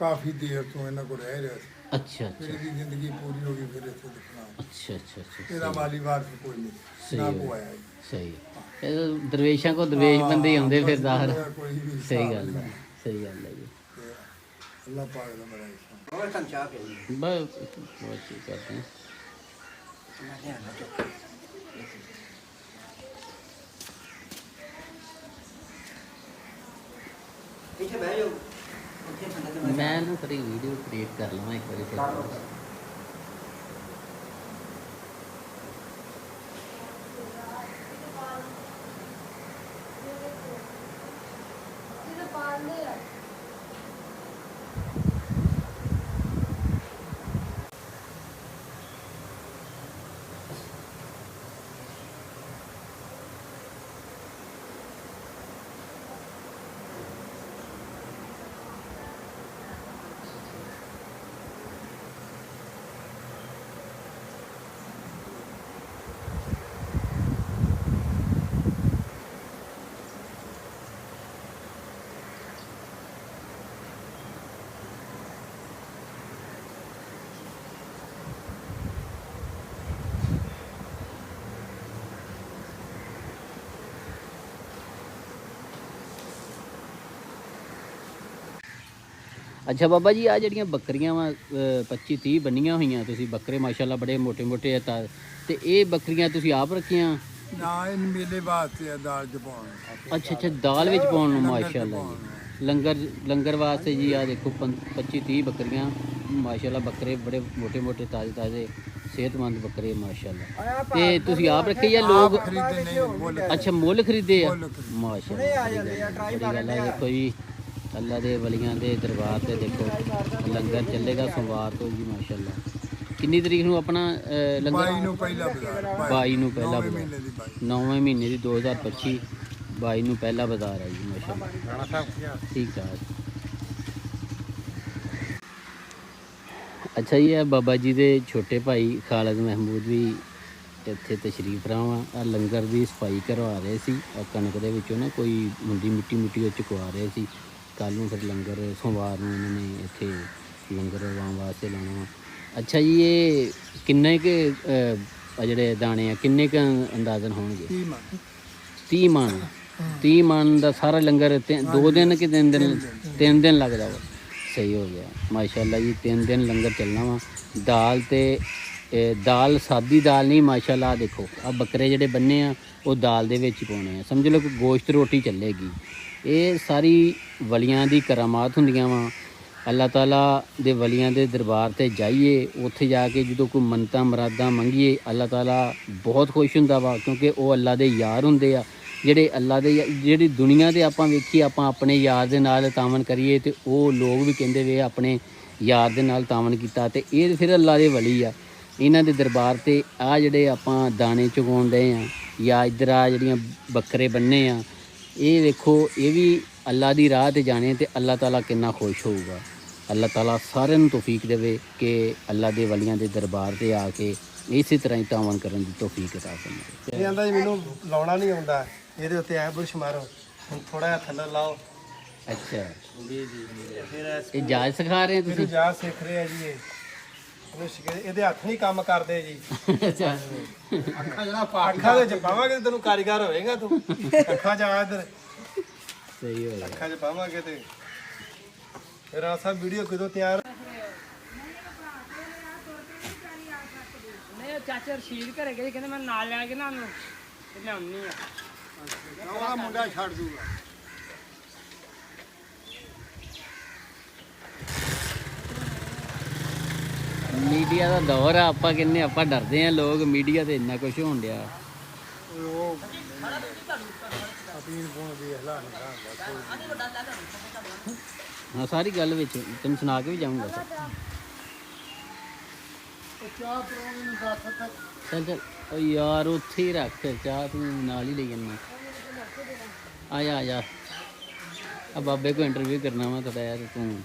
S3: ਕਾਫੀ ਦੇਰ ਤੋਂ ਇਹਨਾਂ ਕੋਲ ਰਹਿ ਰਿਹਾ ਸੀ
S2: ਅੱਛਾ
S3: ਫਿਰ
S2: ਅੱਛਾ
S3: ਇਹਦੀ ਜ਼ਿੰਦਗੀ ਪੂਰੀ ਹੋ ਗਈ ਫਿਰ ਇੱਥੇ ਦਿਖਣਾ
S2: ਅੱਛਾ ਅੱਛਾ ਅੱਛਾ
S3: ਇਹਦਾ ਮਾਲੀ ਵਾਰਸ ਕੋਈ ਨਹੀਂ
S2: ਸਹੀ
S3: ਨਾ
S2: ਹੈ।
S3: ਕੋ ਆਇਆ ਜੀ।
S2: ਸਹੀ ਹੈ। ਇਹ ਤਾਂ ਦਰਵੇਸ਼ਾਂ ਕੋ ਦਰਵੇਸ਼ ਬੰਦੇ ਹੀ ਆਉਂਦੇ ਫਿਰ ਜ਼ਾਹਰ
S3: ਕੋਈ ਵੀ
S2: ਸਹੀ ਗੱਲ ਹੈ ਸਹੀ ਗੱਲ ਹੈ ਜੀ
S3: ਤੇ ਅੱਲਾਹ ਪਾਕ ਦਾ ਬੜਾ ਇਸ਼ਾਰਾ
S4: ਹੋਰ ਸੰਚਾ ਕੇ ਜੀ
S2: ਬਸ ਬਹੁਤ ਠੀਕ ਕਰਦੇ हैं
S4: ਮੈਂ ਧਿਆਨ ਨਾਲ ਚੁੱਕ ਇੱਥੇ ਬਹਿ ਜਾਓ ਉੱਥੇ ਸੰਗਤ ਦੇ
S2: ਮੈਂ ਨਾ ਥੋੜੀ ਵੀਡੀਓ ਕ੍ਰੀਏਟ ਕਰ ਲਵਾਂ ਇੱਕ ਵਾਰੀ
S4: ਕਰ ਲਓ।
S2: ਫਿਰ ਅੱਛਾ ਬਾਬਾ ਜੀ ਆ ਜਿਹੜੀਆਂ ਬੱਕਰੀਆਂ ਵਾ 25 30 ਬੰਨੀਆਂ ਹੋਈਆਂ ਤੁਸੀਂ ਬੱਕਰੇ ਮਾਸ਼ਾਅੱਲਾ ਬੜੇ ਮੋٹے ਮੋٹے ਆ ਤਾਂ ਤੇ ਇਹ ਬੱਕਰੀਆਂ ਤੁਸੀਂ ਆਪ ਰੱਖੀਆਂ
S3: ਨਾ ਇਹ ਮੇਲੇ ਵਾਸਤੇ ਆ ਦਾਲ ਚ ਪਾਉਣ
S2: ਅੱਛਾ ਅੱਛਾ ਦਾਲ ਵਿੱਚ ਪਾਉਣ ਨੂੰ ਮਾਸ਼ਾਅੱਲਾ ਜੀ ਲੰਗਰ ਵਾਸਤੇ ਜੀ ਆ ਦੇਖੋ 25 30 ਬੱਕਰੀਆਂ ਮਾਸ਼ਾਅੱਲਾ ਬੱਕਰੇ ਬੜੇ ਮੋٹے ਮੋٹے ਤਾਜ਼ੇ ਤਾਜ਼ੇ ਸਿਹਤਮੰਦ ਬੱਕਰੇ ਮਾਸ਼ਾਅੱਲਾ ਤੇ ਤੁਸੀਂ ਆਪ ਰੱਖੇ ਜਾਂ ਲੋਕ
S3: ਖਰੀਦੇ ਨਹੀਂ ਮੁੱਲ
S2: ਅੱਛਾ ਮੁੱਲ ਖਰੀਦੇ ਆ
S3: ਮੁੱਲ ਖਰੀਦੇ।
S2: ਮਾਸ਼ਾਅੱਲਾ ਬੜੀ ਗੱਲ ਹੈ ਦੇਖੋ ਜੀ ਅੱਲਾ ਦੇ ਵਲੀਆਂ ਦੇ ਦਰਬਾਰ ਤੇ ਦੇਖੋ ਲੰਗਰ ਚੱਲੇਗਾ ਸੋਮਵਾਰ ਤੋਂ ਜੀ ਮਾਸ਼ਾਅੱਲਾ ਕਿੰਨੀ ਤਰੀਕ ਨੂੰ ਆਪਣਾ ਲੰਗਰ
S3: 22 ਨੂੰ ਪਹਿਲਾ ਬਾਜ਼ਾਰ
S2: 22 ਨੂੰ ਪਹਿਲਾ
S3: ਨੌਵੇਂ
S2: ਬਾਜ਼ਾਰ
S3: ਮਹੀਨੇ ਦੀ 22
S2: 9ਵੇਂ ਮਹੀਨੇ ਦੀ 2025 22 ਨੂੰ ਪਹਿਲਾ ਬਾਜ਼ਾਰ ਹੈ ਜੀ ਮਾਸ਼ਾਅੱਲਾ ਠੀਕ ਆ ਅੱਛਾ ਜੀ ਇਹ ਬਾਬਾ ਜੀ ਦੇ ਛੋਟੇ ਭਾਈ ਖਾਲਦ ਮਹਿਮੂਦ ਵੀ ਇੱਥੇ ਤਸ਼ਰੀਫ ਰਾਵਾਂ ਆ ਲੰਗਰ ਦੀ ਸਫਾਈ ਕਰਵਾ ਰਹੇ ਸੀ ਆ ਕਣਕ ਦੇ ਵਿੱਚੋਂ ਨਾ ਕੋਈ ਮੁੰਡੀ ਮਿੱਟੀ ਉਹ ਚੁਕਵਾ ਰਹੇ ਸੀ ਕੱਲ ਨੂੰ ਫਿਰ ਲੰਗਰ ਸੋਮਵਾਰ ਨੂੰ ਇਹਨਾਂ ਨੇ ਇੱਥੇ ਲੰਗਰ ਲਾਉਣ ਵਾਸਤੇ ਲਾਉਣਾ ਵਾ। ਅੱਛਾ ਜੀ ਇਹ ਕਿੰਨੇ ਕੁ ਆ ਜਿਹੜੇ ਦਾਣੇ ਆ ਕਿੰਨੇ ਕੁ ਅੰਦਾਜ਼ਨ ਹੋਣਗੇ
S3: 30 ਮਨ
S2: 30 ਮਣ 30 ਮਣ ਦਾ ਸਾਰਾ ਲੰਗਰ 2 ਦਿਨ ਕਿ 3 ਦਿਨ 3 ਦਿਨ ਲੱਗਦਾ ਵਾ ਸਹੀ ਹੋ ਗਿਆ ਮਾਸ਼ਾਅੱਲਾ ਜੀ 3 ਦਿਨ ਲੰਗਰ ਚੱਲਣਾ ਵਾ ਦਾਲ ਤੇ ਦਾਲ ਸਾਦੀ ਦਾਲ ਨਹੀਂ ਮਾਸ਼ਾਅੱਲਾ ਆਹ ਦੇਖੋ ਆ ਬੱਕਰੇ ਜਿਹੜੇ ਬੰਨੇ ਆ ਉਹ ਦਾਲ ਦੇ ਵਿੱਚ ਹੀ ਪਾਉਣੇ ਆ ਸਮਝ ਲਓ ਕਿ ਗੋਸ਼ਤ ਰੋਟੀ ਚੱਲੇਗੀ ਇਹ ਸਾਰੀ ਵਲੀਆਂ ਦੀ ਕਰਾਮਾਤ ਹੁੰਦੀਆਂ ਵਾ ਅੱਲਾਹ ਤਾਲਾ ਦੇ ਵਲੀਆਂ ਦੇ ਦਰਬਾਰ ਤੇ ਜਾਈਏ, ਉੱਥੇ ਜਾ ਕੇ ਜਦੋਂ ਕੋਈ ਮੰਨਤਾਂ ਮੁਰਾਦਾਂ ਮੰਗੀਏ ਅੱਲਾਹ ਤਾਲਾ ਬਹੁਤ ਖੁਸ਼ ਹੁੰਦਾ ਵਾ, ਕਿਉਂਕਿ ਉਹ ਅੱਲਾ ਦੇ ਯਾਰ ਹੁੰਦੇ ਆ ਜਿਹੜੇ ਅੱਲਾ ਦੇ ਜਿਹੜੀ ਦੁਨੀਆ ਤੇ ਆਪਾਂ ਵੇਖੀ ਆਪਾਂ ਆਪਣੇ ਯਾਰ ਦੇ ਨਾਲ ਤਾਮਨ ਕਰੀਏ ਤੇ ਉਹ ਲੋਕ ਵੀ ਕਹਿੰਦੇ ਵੇ ਆਪਣੇ ਯਾਰ ਦੇ ਨਾਲ ਤਾਮਨ ਕੀਤਾ, ਤੇ ਇਹ ਫਿਰ ਅੱਲਾ ਦੇ ਵਲੀ ਆ। ਇਹਨਾਂ ਦੇ ਦਰਬਾਰ ਤੇ ਆ ਜਿਹੜੇ ਆਪਾਂ ਦਾਣੇ ਚੁਗਾਉਣ ਡਏ ਆ ਜਾਂ ਇੱਧਰ ਆ ਜਿਹੜੀਆਂ ਬੱਕਰੇ ਬੰਨੇ ਆ, ਇਹ ਵੇਖੋ ਇਹ ਵੀ ਅੱਲਾ ਦੀ ਰਾਹ ਤੇ ਜਾਣੇ ਤੇ ਅੱਲਾਹ ਤਾਲਾ ਕਿੰਨਾ ਖੁਸ਼ ਹੋਊਗਾ। ਅੱਲਾਹ ਤਾਲਾ ਸਾਰਿਆਂ ਨੂੰ ਤੌਫੀਕ ਦੇਵੇ ਕਿ ਅੱਲਾ ਦੇ ਵਲੀਆਂ ਦੇ ਦਰਬਾਰ ਤੇ ਆ ਕੇ ਇਸੇ ਤਰ੍ਹਾਂ ਹੀ ਤਾਮਨ ਕਰਨ ਦੀ ਤੌਫੀਕ ਅਤਾ ਫਰਮਾਏ।
S5: ਇਹ ਆਂਦਾ ਜੀ ਮੈਨੂੰ ਲਾਉਣਾ ਨਹੀਂ ਆਉਂਦਾ, ਇਹਦੇ ਉੱਤੇ ਐ ਬੁਰਸ਼ ਮਾਰੋ, ਹੁਣ ਥੋੜਾ ਜਿਹਾ ਥੱਲੇ ਲਾਓ।
S2: ਅੱਛਾ,
S5: ਫਿਰ
S2: ਇਹ ਜਾਜ ਸਿਖਾ ਰਹੇ ਆ
S5: ਇਹਨੂੰ
S2: ਤੁਸੀਂ?
S5: ਜਾ ਸਿੱਖ ਰਹੇ ਆ ਜੀ ਇਹ। ਇਹਦੇ ਹੱਥ ਨਹੀਂ ਕੰਮ ਕਰਦੇ ਜੀ।
S2: ਅੱਛਾ,
S5: ਅੱਖਾਂ ਦੇ ਚ ਪਾਵਾਂਗੇ ਤੇ ਤੈਨੂੰ ਕਾਰੀਗਰ ਹੋਵੇਂਗਾ ਤੂੰ। ਅੱਖਾਂ ਚ ਆ ਇੱਧਰ,
S2: ਸਹੀ ਹੋ ਗਿਆ।
S5: ਅੱਖਾਂ ਚ ਪਾਵਾਂਗੇ ਤੇ ਫਿਰ ਆ ਸਭ ਵੀਡੀਓ ਕਦੋਂ ਤਿਆਰ।
S6: ਨਹੀਂ ਚਾਚਾ ਰਸ਼ੀਦ ਘਰੇ ਗਏ ਕਹਿੰਦੇ ਮੈਂ ਨਾਲ ਲੈ ਕੇ ਨਾ ਉਹਨੂੰ ਤੇ ਲਿਆਉਣੀ ਆ।
S3: ਉਹ ਮੁੰਡਾ ਛੱਡ ਦੂਗਾ।
S2: ਮੀਡੀਆ ਦਾ ਦੌਰ ਆ, ਆਪਾਂ ਕਹਿੰਦੇ ਆਪਾਂ ਡਰਦੇ ਆ, ਲੋਕ ਮੀਡੀਆ ਤੇ ਇੰਨਾ ਕੁਝ ਹੋਣ ਡਿਆ।
S3: ਉਹ ਅਪੀਲ ਪਾਉਣ ਦੀ ਹਲਾ
S2: ਹਾਂ ਸਾਰੀ ਗੱਲ ਵਿੱਚ ਤੈਨੂੰ ਸੁਣਾ ਕੇ ਵੀ ਜਾਊਂਗਾ।
S3: ਚਾਹ ਪਰੋਣੇ ਨੂੰ ਦੱਸ ਤੱਕ
S2: ਚੱਲ ਚੱਲ ਓ ਯਾਰ ਉੱਥੇ ਹੀ ਰੱਖ, ਚਾਹ ਤੂੰ ਨਾਲ ਹੀ ਲੈ ਜਾਣਾ। ਆ ਜਾ ਆ ਜਾ, ਆ ਬਾਬੇ ਕੋ ਇੰਟਰਵਿਊ ਕਰਨਾ ਵਾ ਤੁਹਾਡਾ ਯਾਰ। ਤੂੰ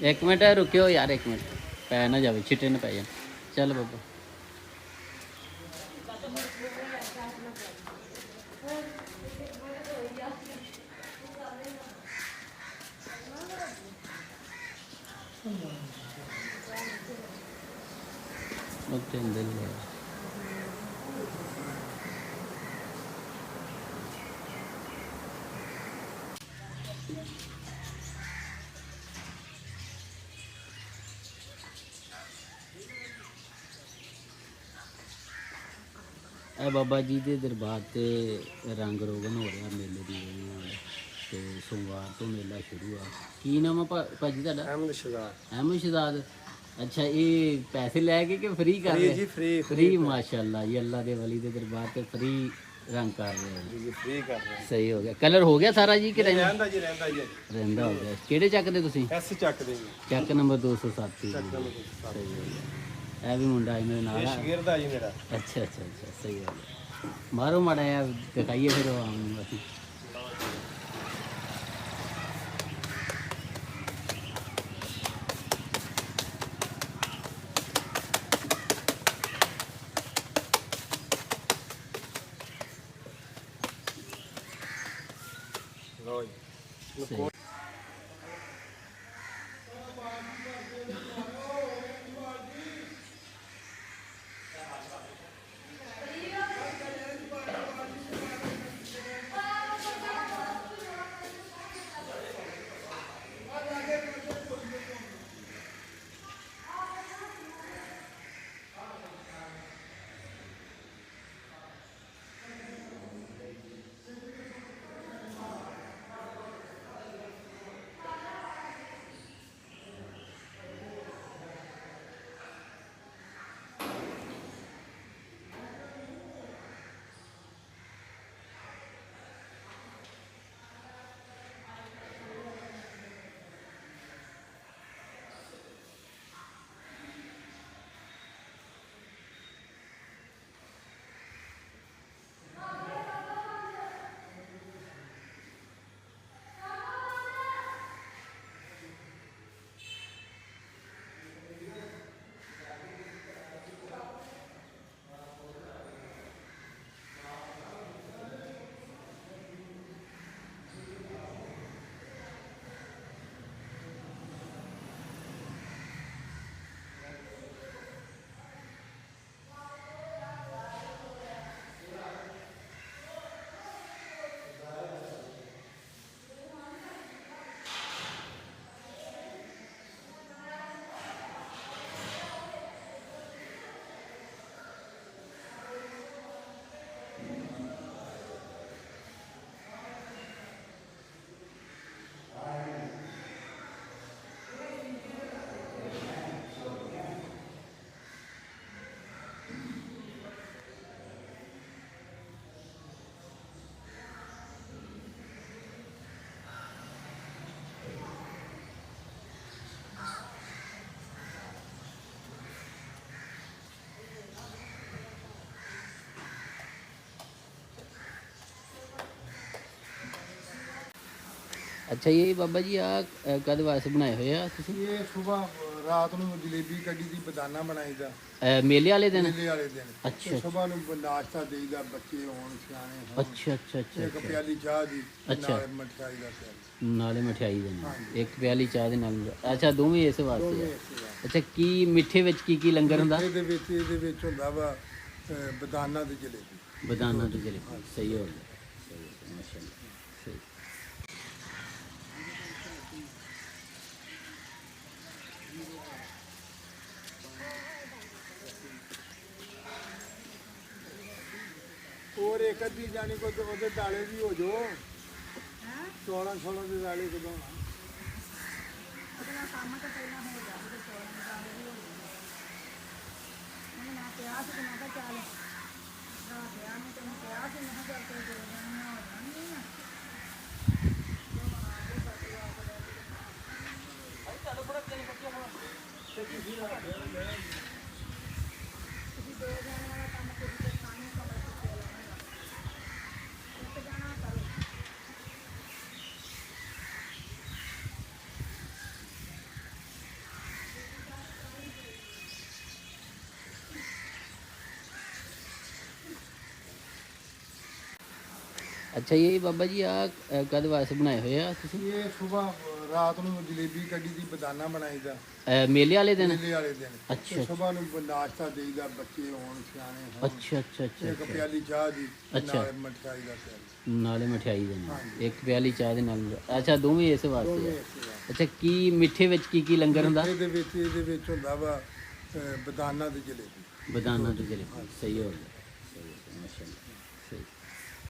S2: ਇੱਕ ਮਿੰਟ ਰੁਕਿਓ ਯਾਰ, ਇੱਕ ਮਿੰਟ, ਪੈ ਨਾ ਜਾਵੇ, ਛਿੱਟੇ ਨਾ ਪੈ ਜਾਣ। ਚੱਲ ਬਾਬਾ। ਉੱਥੇ ਅੰਦਰ ਲੈ ਇਹ ਬਾਬਾ ਜੀ ਦੇ ਦਰਬਾਰ ਤੇ ਰੰਗ ਰੋਗਨ ਹੋ ਰਿਹਾ ਮੇਲੇ ਦੀ ਵਜ੍ਹਾ ਨਾਲ, ਤੇ ਸੋਮਵਾਰ ਤੋਂ ਮੇਲਾ ਸ਼ੁਰੂ ਆ। ਕੀ ਨਾਮ ਆ ਭਾਜੀ ਤੁਹਾਡਾ?
S5: ਅਹਿਮਦ ਸ਼ਹਜ਼ਾਦ।
S2: ਅਹਿਮਦ ਸ਼ਹਜ਼ਾਦ। ਅੱਛਾ, ਇਹ ਪੈਸੇ ਲੈ ਕੇ ਕਿ ਫ੍ਰੀ ਕਰ ਰਹੇ?
S5: ਜੀ ਫ੍ਰੀ
S2: ਫ੍ਰੀ, ਮਾਸ਼ਾਅੱਲਾ ਜੀ, ਅੱਲਾ ਦੇ ਵਲੀ ਦੇ ਦਰਬਾਰ ਤੇ ਫ੍ਰੀ ਰੰਗ ਕਰ ਰਹੇ ਹੋ।
S5: ਜੀ ਫ੍ਰੀ ਕਰ ਰਹੇ।
S2: ਸਹੀ ਹੋ ਗਿਆ। ਕਲਰ ਹੋ ਗਿਆ ਸਾਰਾ ਜੀ ਕਿ ਰਹਿੰਦਾ?
S5: ਰਹਿੰਦਾ ਜੀ ਰਹਿੰਦਾ ਜੀ।
S2: ਰਹਿੰਦਾ ਹੋ ਗਿਆ। ਕਿਹੜੇ ਚੱਕ ਦੇ ਤੁਸੀਂ?
S5: ਐਸ ਚੱਕਦੇ ਜੀ।
S2: ਚੱਕ ਨੰਬਰ 207।
S5: ਚੱਕ ਲਓ ਜੀ।
S2: ਸਹੀ ਹੋ ਗਿਆ। ਇਹ ਵੀ ਮੁੰਡਾ ਇਹਨਾਂ ਨਾਲ
S5: ਇਹ
S2: ਆ।
S5: ਸ਼ਗਿਰਦ ਆ ਜੀ ਮੇਰਾ।
S2: ਅੱਛਾ ਅੱਛਾ ਅੱਛਾ, ਸਹੀ ਹੋ ਗਿਆ। ਮਾਰੋ ਮਾੜਾ ਜਿਹਾ ਦਿਖਾਈਏ ਫਿਰ ਉਹ ਆਮ ਅਸੀਂ।
S5: ਲਓ ਜੀ।
S2: ਸਹੀ। ਅੱਛਾ ਇਹ ਬਾਬਾ ਜੀ ਆ ਕਦ ਵਾਸਤੇ ਬਣਾਏ ਹੋਏ ਆ ਤੁਸੀਂ
S3: ਇਹ ਸਵੇਰ ਰਾਤ ਨੂੰ ਜਲੇਬੀ ਕੱਢੀ ਦੀ ਬਦਾਨਾ ਬਣਾਈਦਾ
S2: ਮੇਲੇ ਵਾਲੇ ਦਿਨ
S3: ਮੇਲੇ ਵਾਲੇ ਦਿਨ
S2: ਅੱਛਾ।
S3: ਸਵੇਰ ਨੂੰ ਨਾਸ਼ਤਾ ਦੇਈਦਾ, ਬੱਚੇ ਹੋਣ ਸਿਆਣੇ ਹੋਣ,
S2: ਅੱਛਾ ਅੱਛਾ ਅੱਛਾ
S3: ਇੱਕ
S2: ਅੱਛਾ।
S3: ਪਿਆਲੀ ਚਾਹ ਦੀ
S2: ਅੱਛਾ।
S3: ਨਾਲ ਮਠਿਆਈ ਦਾ ਪਿਆਲਾ।
S2: ਨਾਲੇ ਮਠਿਆਈ ਦੇ ਨਾਲ
S3: ਹਾਂਜੀ।
S2: ਇੱਕ ਪਿਆਲੀ ਚਾਹ ਦੇ ਨਾਲ ਅੱਛਾ ਦੋਵੇਂ ਇਸ ਵਾਸਤੇ
S3: ਦੋਵੇਂ
S2: ਆ।
S3: ਇਸੇ ਵਾਰ।
S2: ਅੱਛਾ ਕੀ ਮਿੱਠੇ ਵਿੱਚ ਕੀ ਲੰਗਰ ਹੁੰਦਾ
S3: ਇਹਦੇ ਵਿੱਚ ਹੁੰਦਾ ਵਾ ਬਦਾਨਾ ਦੀ ਜਲੇਬੀ।
S2: ਬਦਾਨਾ ਤੇ ਜਲੇਬੀ ਸਹੀ ਹੋ ਗਿਆ ਸਹੀ ਹੋ ਗਿਆ ਮਾਸ਼ਾਅੱਲਾ ਸਹੀ।
S3: ਹੋਰ ਇੱਕ ਅੱਧੀ ਜਾਣੀ ਕੋਈ ਉਹਦੇ ਦਾਲੇ ਵੀ ਹੋ ਜੋ 16 ਦੇ ਦਾਲੇ ਕਦੋਂ
S2: ਅੱਛਾ ਇਹ ਬਾਬਾ ਜੀ ਆ ਕਦ ਵਾਸਤੇ ਬਣਾਏ ਹੋਏ ਆ ਤੁਸੀਂ
S3: ਇਹ ਸਵੇਰ ਰਾਤ ਨੂੰ ਜਲੇਬੀ ਕੱਢੀ ਦੀ ਬਦਾਨਾ ਬਣਾਈਦਾ
S2: ਮੇਲੇ ਵਾਲੇ ਦਿਨ
S3: ਮੇਲੇ ਵਾਲੇ ਦਿਨ
S2: ਅੱਛਾ।
S3: ਸਵੇਰ ਨੂੰ ਨਾਸ਼ਤਾ ਦੇਈਦਾ, ਬੱਚੇ ਹੋਣ ਸਿਆਣੇ ਹੋਣ,
S2: ਅੱਛਾ ਅੱਛਾ ਅੱਛਾ
S3: ਇੱਕ
S2: ਅੱਛਾ।
S3: ਪਿਆਲੀ ਚਾਹ ਦੀ
S2: ਅੱਛਾ।
S3: ਨਾਲ ਮਠਿਆਈ ਦਾ ਪਿਆਲਾ।
S2: ਨਾਲੇ ਮਠਿਆਈ ਦੇ ਨਾਲ
S3: ਹਾਂਜੀ।
S2: ਇੱਕ ਪਿਆਲੀ ਚਾਹ ਦੇ ਨਾਲ ਅੱਛਾ ਦੋਵੇਂ ਇਸ ਵਾਸਤੇ
S3: ਦੋਵੇਂ
S2: ਆ।
S3: ਇਸੇ ਵਾਰ।
S2: ਅੱਛਾ ਕੀ ਮਿੱਠੇ ਵਿੱਚ ਕੀ ਲੰਗਰ ਹੁੰਦਾ
S3: ਇਹਦੇ ਵਿੱਚ ਹੁੰਦਾ ਵਾ ਬਦਾਨਾ ਦੀ ਜਲੇਬੀ।
S2: ਬਦਾਨਾ ਤੇ ਜਲੇਬੀ ਸਹੀ ਹੋ ਗਿਆ ਸਹੀ ਹੋ ਗਿਆ ਮਾਸ਼ਾਅੱਲਾ ਸਹੀ।